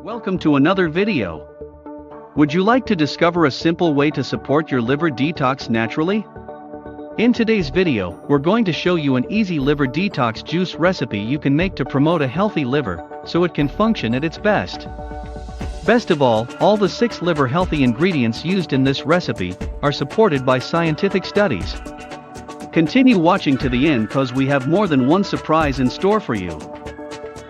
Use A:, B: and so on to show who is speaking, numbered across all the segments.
A: Welcome to another video. Would you like to discover a simple way to support your liver detox naturally? In today's video, we're going to show you an easy liver detox juice recipe you can make to promote a healthy liver, so it can function at its best. Best of all the 6 liver healthy ingredients used in this recipe are supported by scientific studies. Continue watching to the end cause we have more than one surprise in store for you.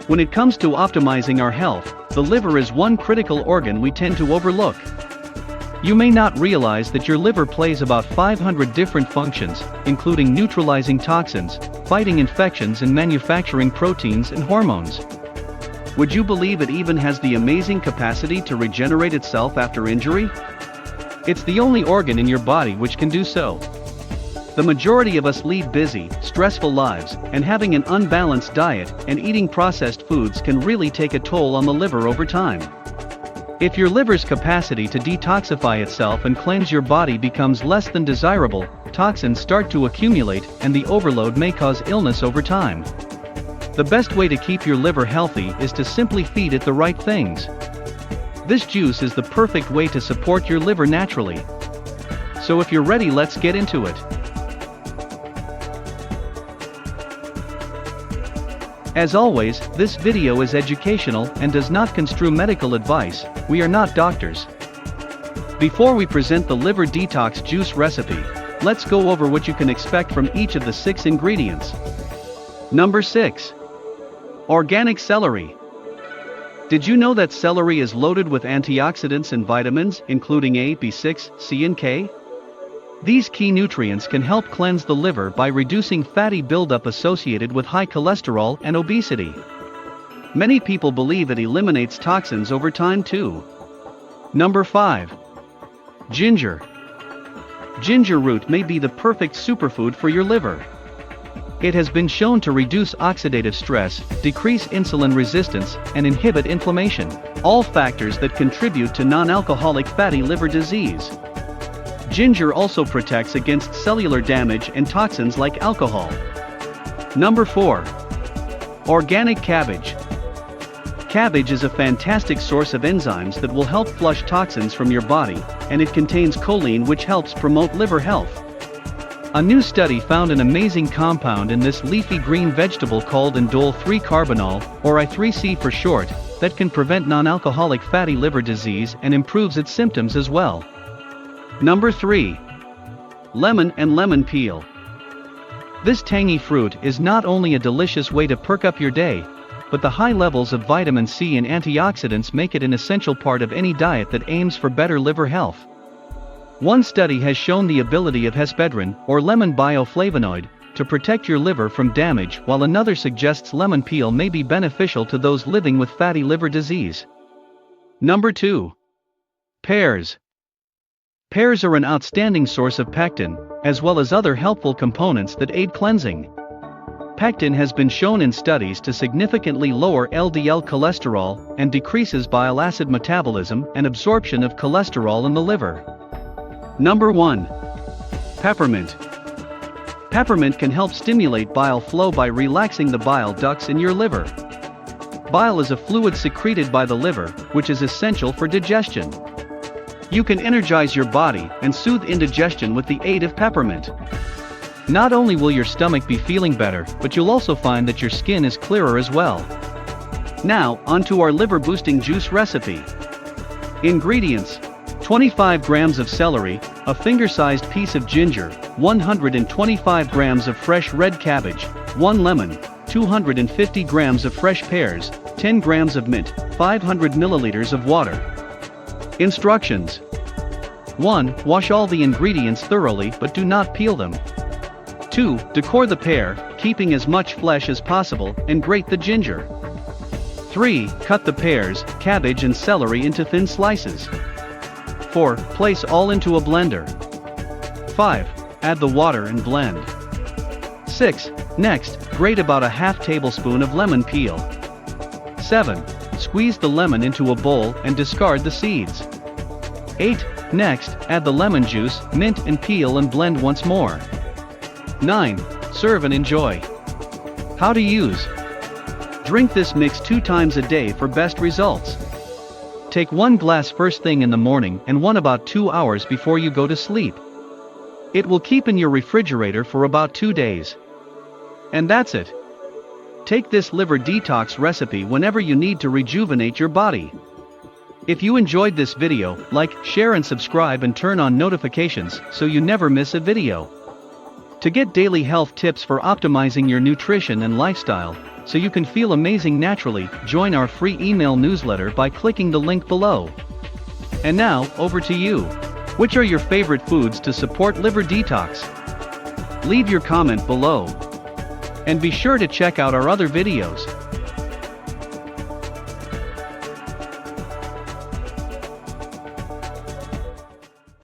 A: When it comes to optimizing our health, the liver is one critical organ we tend to overlook. You may not realize that your liver plays about 500 different functions, including neutralizing toxins, fighting infections and manufacturing proteins and hormones. Would you believe it even has the amazing capacity to regenerate itself after injury? It's the only organ in your body which can do so. The majority of us lead busy, stressful lives, and having an unbalanced diet and eating processed foods can really take a toll on the liver over time. If your liver's capacity to detoxify itself and cleanse your body becomes less than desirable, toxins start to accumulate and the overload may cause illness over time. The best way to keep your liver healthy is to simply feed it the right things. This juice is the perfect way to support your liver naturally. So if you're ready, let's get into it. As always, this video is educational and does not construe medical advice. We are not doctors. Before we present the liver detox juice recipe, let's go over what you can expect from each of the 6 ingredients. Number 6. Organic celery. Did you know that celery is loaded with antioxidants and vitamins, including A, B6, C and K? These key nutrients can help cleanse the liver by reducing fatty buildup associated with high cholesterol and obesity. Many people believe it eliminates toxins over time too. Number 5. Ginger. Ginger root may be the perfect superfood for your liver. It has been shown to reduce oxidative stress, decrease insulin resistance, and inhibit inflammation, all factors that contribute to non-alcoholic fatty liver disease. Ginger also protects against cellular damage and toxins like alcohol. Number 4. Organic cabbage. Cabbage is a fantastic source of enzymes that will help flush toxins from your body, and it contains choline which helps promote liver health. A new study found an amazing compound in this leafy green vegetable called indole 3-carbinol, or I3C for short, that can prevent non-alcoholic fatty liver disease and improves its symptoms as well. Number 3. Lemon and lemon peel. This tangy fruit is not only a delicious way to perk up your day, but the high levels of vitamin C and antioxidants make it an essential part of any diet that aims for better liver health. One study has shown the ability of hespedrin, or lemon bioflavonoid, to protect your liver from damage, while another suggests lemon peel may be beneficial to those living with fatty liver disease. Number 2. Pears. Pears are an outstanding source of pectin, as well as other helpful components that aid cleansing. Pectin has been shown in studies to significantly lower LDL cholesterol and decreases bile acid metabolism and absorption of cholesterol in the liver. Number 1. Peppermint. Peppermint can help stimulate bile flow by relaxing the bile ducts in your liver. Bile is a fluid secreted by the liver, which is essential for digestion. You can energize your body and soothe indigestion with the aid of peppermint. Not only will your stomach be feeling better, but you'll also find that your skin is clearer as well. Now, onto our liver boosting juice recipe. Ingredients: 25 grams of celery, a finger-sized piece of ginger, 125 grams of fresh red cabbage, 1 lemon, 250 grams of fresh pears, 10 grams of mint, 500 milliliters of water. Instructions. 1. Wash all the ingredients thoroughly but do not peel them. 2. Decor the pear, keeping as much flesh as possible, and grate the ginger. 3. Cut the pears, cabbage and celery into thin slices. 4. Place all into a blender. 5. Add the water and blend. 6. Next, grate about a half tablespoon of lemon peel. 7. Squeeze the lemon into a bowl and discard the seeds. 8. Next, add the lemon juice, mint and peel and blend once more. 9. Serve and enjoy. How to use. Drink this mix 2 times a day for best results. Take 1 glass first thing in the morning and one about 2 hours before you go to sleep. It will keep in your refrigerator for about 2 days. And that's it. Take this liver detox recipe whenever you need to rejuvenate your body. If you enjoyed this video, like, share and subscribe and turn on notifications so you never miss a video. To get daily health tips for optimizing your nutrition and lifestyle, so you can feel amazing naturally, join our free email newsletter by clicking the link below. And now, over to you. Which are your favorite foods to support liver detox? Leave your comment below. And be sure to check out our other videos.